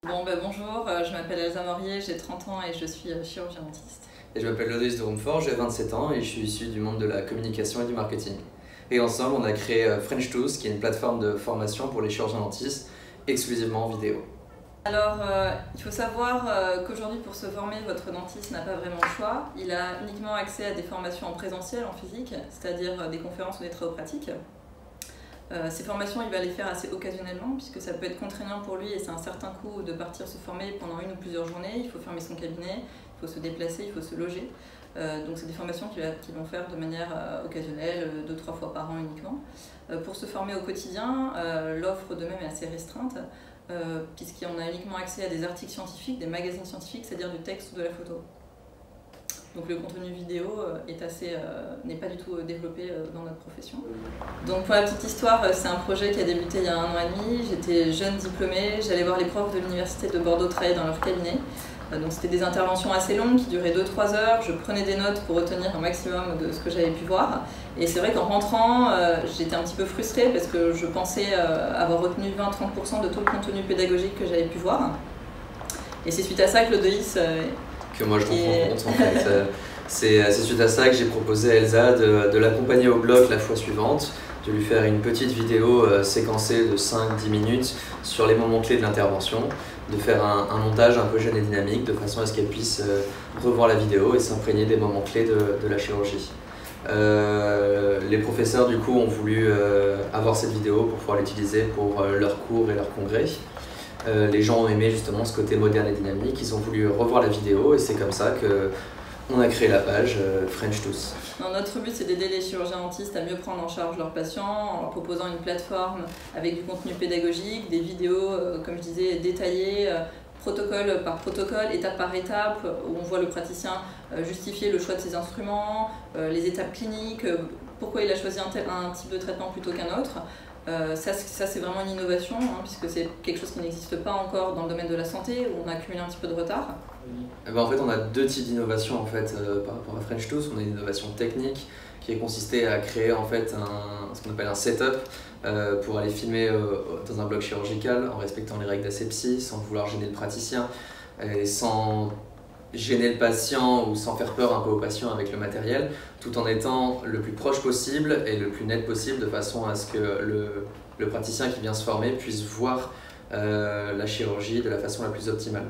Bonjour, je m'appelle Elsa Morier, j'ai 30 ans et je suis chirurgien dentiste. Et je m'appelle Lodoïs de Rumfort, j'ai 27 ans et je suis issu du monde de la communication et du marketing. Et ensemble, on a créé French Tooth, qui est une plateforme de formation pour les chirurgiens dentistes, exclusivement en vidéo. Alors, il faut savoir qu'aujourd'hui, pour se former, votre dentiste n'a pas vraiment le choix. Il a uniquement accès à des formations en présentiel, en physique, c'est-à-dire des conférences ou des travaux pratiques. Ces formations, il va les faire assez occasionnellement, puisque ça peut être contraignant pour lui et c'est un certain coût de partir se former pendant une ou plusieurs journées. Il faut fermer son cabinet, il faut se déplacer, il faut se loger. Donc c'est des formations qu'ils vont faire de manière occasionnelle, 2-3 fois par an uniquement. Pour se former au quotidien, l'offre de même est assez restreinte, puisqu'on a uniquement accès à des articles scientifiques, des magazines scientifiques, c'est-à-dire du texte ou de la photo. Donc le contenu vidéo n'est pas du tout développé dans notre profession. Donc pour la petite histoire, c'est un projet qui a débuté il y a 1 an et demi. J'étais jeune diplômée, j'allais voir les profs de l'université de Bordeaux travailler dans leur cabinet. Donc c'était des interventions assez longues qui duraient 2-3 heures. Je prenais des notes pour retenir un maximum de ce que j'avais pu voir. Et c'est vrai qu'en rentrant, j'étais un petit peu frustrée parce que je pensais avoir retenu 20-30% de tout le contenu pédagogique que j'avais pu voir. Et c'est suite à ça que Lodoïs que moi je comprends compte en fait. C'est suite à ça que j'ai proposé à Elsa de l'accompagner au bloc la fois suivante, de lui faire une petite vidéo séquencée de 5-10 minutes sur les moments clés de l'intervention, de faire un montage un peu jeune et dynamique de façon à ce qu'elle puisse revoir la vidéo et s'imprégner des moments clés de la chirurgie. Les professeurs du coup ont voulu avoir cette vidéo pour pouvoir l'utiliser pour leurs cours et leurs congrès. Les gens ont aimé justement ce côté moderne et dynamique, ils ont voulu revoir la vidéo et c'est comme ça qu'on a créé la page French Tooth. Notre but, c'est d'aider les chirurgiens dentistes à mieux prendre en charge leurs patients en leur proposant une plateforme avec du contenu pédagogique, des vidéos, comme je disais, détaillées, protocole par protocole, étape par étape, où on voit le praticien justifier le choix de ses instruments, les étapes cliniques, pourquoi il a choisi un type de traitement plutôt qu'un autre. Ça c'est vraiment une innovation, puisque c'est quelque chose qui n'existe pas encore dans le domaine de la santé, où on a accumulé un petit peu de retard. En fait, on a 2 types d'innovation par rapport à French Tooth. On a une innovation technique qui a consisté à créer en fait ce qu'on appelle un setup pour aller filmer dans un bloc chirurgical en respectant les règles d'asepsie, sans vouloir gêner le praticien et sans gêner le patient ou sans faire peur un peu au patient avec le matériel, tout en étant le plus proche possible et le plus net possible de façon à ce que le praticien qui vient se former puisse voir la chirurgie de la façon la plus optimale.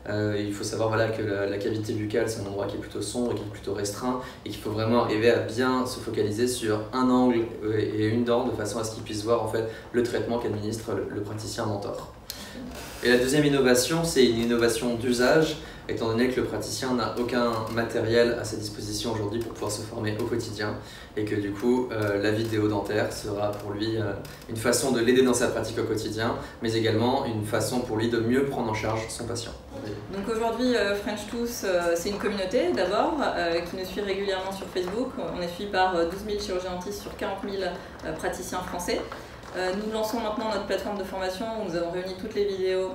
Il faut savoir que la cavité buccale, c'est un endroit qui est plutôt sombre et qui est plutôt restreint et qu'il faut vraiment arriver à bien se focaliser sur un angle et une dent de façon à ce qu'il puisse voir en fait le traitement qu'administre le praticien mentor. Et la deuxième innovation, c'est une innovation d'usage, étant donné que le praticien n'a aucun matériel à sa disposition aujourd'hui pour pouvoir se former au quotidien et que du coup la vidéo dentaire sera pour lui une façon de l'aider dans sa pratique au quotidien, mais également une façon pour lui de mieux prendre en charge son patient. Donc aujourd'hui, French Tooth, c'est une communauté d'abord qui nous suit régulièrement sur Facebook. On est suivi par 12 000 chirurgiens dentistes sur 40 000 praticiens français. Nous lançons maintenant notre plateforme de formation où nous avons réuni toutes les vidéos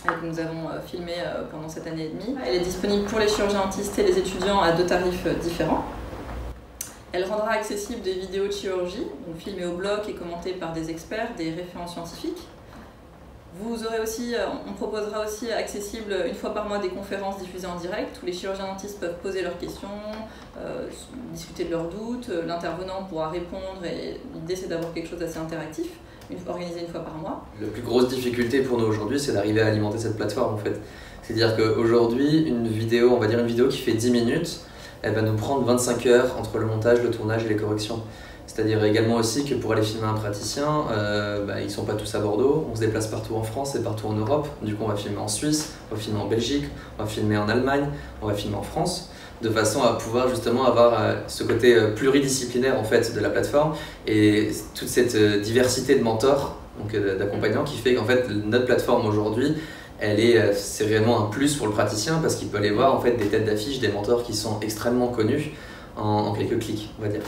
que nous avons filmées pendant cette année et demie. Elle est disponible pour les chirurgiens dentistes et les étudiants à 2 tarifs différents. Elle rendra accessible des vidéos de chirurgie, donc filmées au bloc et commentées par des experts, des référents scientifiques. Vous aurez aussi, on proposera aussi accessible 1 fois par mois des conférences diffusées en direct où les chirurgiens dentistes peuvent poser leurs questions, discuter de leurs doutes, l'intervenant pourra répondre et l'idée c'est d'avoir quelque chose d'assez interactif, organisé 1 fois par mois. La plus grosse difficulté pour nous aujourd'hui, c'est d'arriver à alimenter cette plateforme en fait. C'est-à-dire qu'aujourd'hui, une vidéo qui fait 10 minutes, elle va nous prendre 25 heures entre le montage, le tournage et les corrections. C'est-à-dire également aussi que pour aller filmer un praticien, ils ne sont pas tous à Bordeaux, on se déplace partout en France et partout en Europe. Du coup on va filmer en Suisse, on va filmer en Belgique, on va filmer en Allemagne, on va filmer en France, de façon à pouvoir justement avoir ce côté pluridisciplinaire en fait de la plateforme et toute cette diversité de mentors, donc d'accompagnants, qui fait qu'en fait notre plateforme aujourd'hui, c'est réellement un plus pour le praticien parce qu'il peut aller voir en fait des têtes d'affiche, des mentors qui sont extrêmement connus en quelques clics, on va dire.